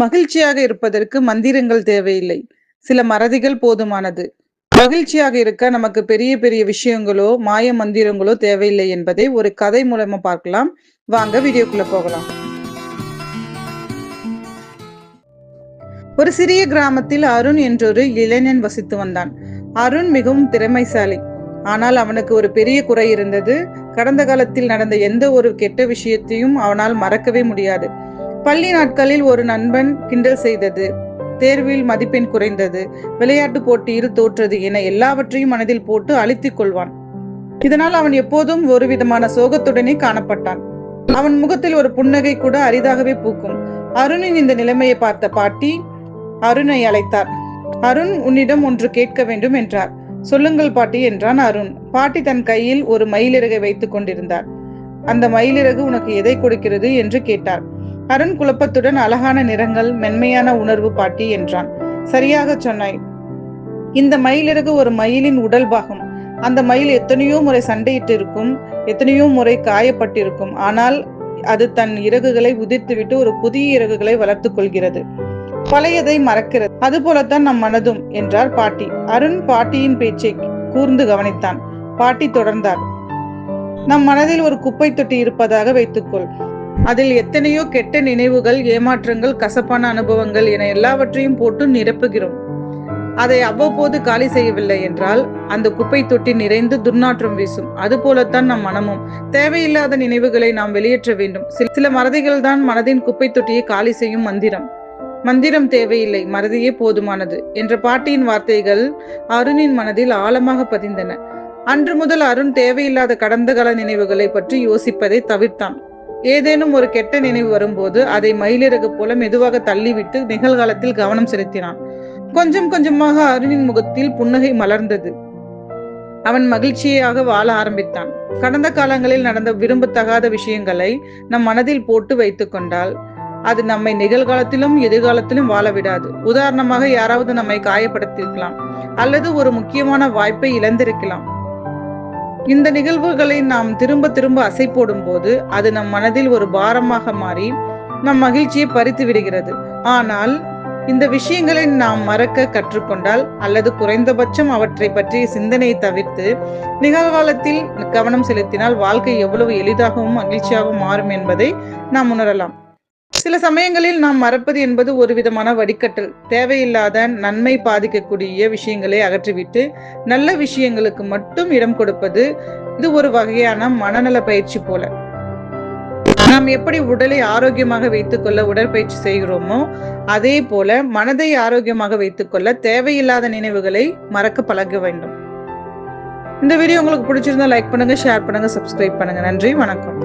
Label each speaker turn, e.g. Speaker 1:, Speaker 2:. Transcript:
Speaker 1: மகிழ்ச்சியாக இருப்பதற்கு மந்திரங்கள் தேவையில்லை. சில மறதிகள் போதுமானது. மகிழ்ச்சியாக இருக்க நமக்கு பெரிய பெரிய விஷயங்களோ, மாய மந்திரங்களோ தேவையில்லை என்பதை ஒரு கதை மூலமா பார்க்கலாம். வாங்க வீடியோக்குள்ள போகலாம். ஒரு சிறிய கிராமத்தில் அருண் என்றொரு இளைஞன் வசித்து வந்தான். அருண் மிகவும் திறமைசாலி. ஆனால் அவனுக்கு ஒரு பெரிய குறை இருந்தது. கடந்த காலத்தில் நடந்த எந்த ஒரு கெட்ட விஷயத்தையும் அவனால் மறக்கவே முடியாது. பள்ளி நாட்களில் ஒரு நண்பன் கிண்டல் செய்தது, தேர்வில் மதிப்பெண் குறைந்தது, விளையாட்டு போட்டியில் தோற்றது என எல்லாவற்றையும் மனதில் போட்டு அழித்துக் கொள்வான். இதனால் அவன் எப்போதும் ஒரு விதமான சோகத்துடனே காணப்பட்டான். அவன் முகத்தில் ஒரு புன்னகை கூட அரிதாகவே பூக்கும். அருணின் இந்த நிலைமையை பார்த்த பாட்டி அருணை அழைத்தார். அருண், உன்னிடம் ஒன்று கேட்க வேண்டும் என்றார். சொல்லுங்கள் பாட்டி என்றான் அருண். பாட்டி தன் கையில் ஒரு மயிலிறகை வைத்துக் கொண்டிருந்தார். அந்த மயிலிறகு உனக்கு எதை கொடுக்கிறது என்று கேட்டார். அருண் குழப்பத்துடன், அழகான நிறங்கள், மென்மையான உணர்வு பாட்டி என்றான். சரியாக சொன்னாய். இந்த மயிலிறகு ஒரு மயிலின் உடல் பாகம். அந்த மயில் எத்தனையோ முறை சண்டையிட்டு இருக்கும், எத்தனையோ முறை காயப்பட்டிருக்கும். ஆனால் அது தன் இறகுகளை உதிர்த்துவிட்டு ஒரு புதிய இறகுகளை வளர்த்துக் கொள்கிறது. பழையதை மறக்கிறது. அதுபோலத்தான் நம் மனதும் என்றார் பாட்டி. அருண் பாட்டியின் பேச்சை கூர்ந்து கவனித்தான். பாட்டி தொடர்ந்தார். நம் மனதில் ஒரு குப்பை தொட்டி இருப்பதாக வைத்துக்கொள். அதில் எத்தனையோ கெட்ட நினைவுகள், ஏமாற்றங்கள், கசப்பான அனுபவங்கள் என எல்லாவற்றையும் போட்டு நிரப்புகிறோம். அதை அவ்வப்போது காலி செய்யவில்லை என்றால் அந்த குப்பை தொட்டி நிறைந்து துர்நாற்றம் வீசும். அதுபோலத்தான் நம் மனமும். தேவையில்லாத நினைவுகளை நாம் வெளியேற்ற வேண்டும். சில மறதிகள் தான் மனதின் குப்பை தொட்டியை காலி செய்யும் மந்திரம். மந்திரம் தேவையில்லை, மறதியே போதுமானது என்ற பாட்டியின் வார்த்தைகள் அருணின் மனதில் ஆழமாக பதிந்தன. அன்று முதல் அருண் தேவையில்லாத கடந்த கால நினைவுகளை பற்றி யோசிப்பதை தவிர்த்தான். ஏதேனும் ஒரு கெட்ட நினைவு வரும்போது அதை மயிலிறகு போல மெதுவாக தள்ளிவிட்டு நிகழ்காலத்தில் கவனம் செலுத்தினான். கொஞ்சம் கொஞ்சமாக அருணின் முகத்தில் புன்னகை மலர்ந்தது. அவன் மகிழ்ச்சியாக வாழ ஆரம்பித்தான். கடந்த காலங்களில் நடந்த விரும்பத்தகாத விஷயங்களை நம் மனதில் போட்டு வைத்துக் கொண்டால் அது நம்மை நிகழ்காலத்திலும் எதிர்காலத்திலும் வாழ விடாது. உதாரணமாக, யாராவது நம்மை காயப்படுத்தியிருக்கலாம் அல்லது ஒரு முக்கியமான வாய்ப்பை இழந்திருக்கலாம். இந்த நிகழ்வுகளை நாம் திரும்ப திரும்ப அசை போடும் போது அது நம் மனதில் ஒரு பாரமாக மாறி நம் மகிழ்ச்சியை பறித்து விடுகிறது. ஆனால் இந்த விஷயங்களை நாம் மறக்க கற்றுக்கொண்டால் அல்லது குறைந்தபட்சம் அவற்றை பற்றிய சிந்தனையை தவிர்த்து நிகழ்காலத்தில் கவனம் செலுத்தினால் வாழ்க்கை எவ்வளவு எளிதாகவும் மகிழ்ச்சியாகவும் மாறும் என்பதை நாம் உணரலாம். சில சமயங்களில் நாம் மறப்பது என்பது ஒரு விதமான வடிகட்டல். தேவையில்லாத, நன்மை பாதிக்கக்கூடிய விஷயங்களை அகற்றிவிட்டு நல்ல விஷயங்களுக்கு மட்டும் இடம் கொடுப்பது. இது ஒரு வகையான மனநல பயிற்சி போல. நாம் எப்படி உடலை ஆரோக்கியமாக வைத்துக்கொள்ள உடற்பயிற்சி செய்கிறோமோ அதே போல மனதை ஆரோக்கியமாக வைத்துக்கொள்ள தேவையில்லாத நினைவுகளை மறக்க பழக வேண்டும். இந்த வீடியோ உங்களுக்கு பிடிச்சிருந்தா லைக் பண்ணுங்க, ஷேர் பண்ணுங்க, சப்ஸ்கிரைப் பண்ணுங்க. நன்றி, வணக்கம்.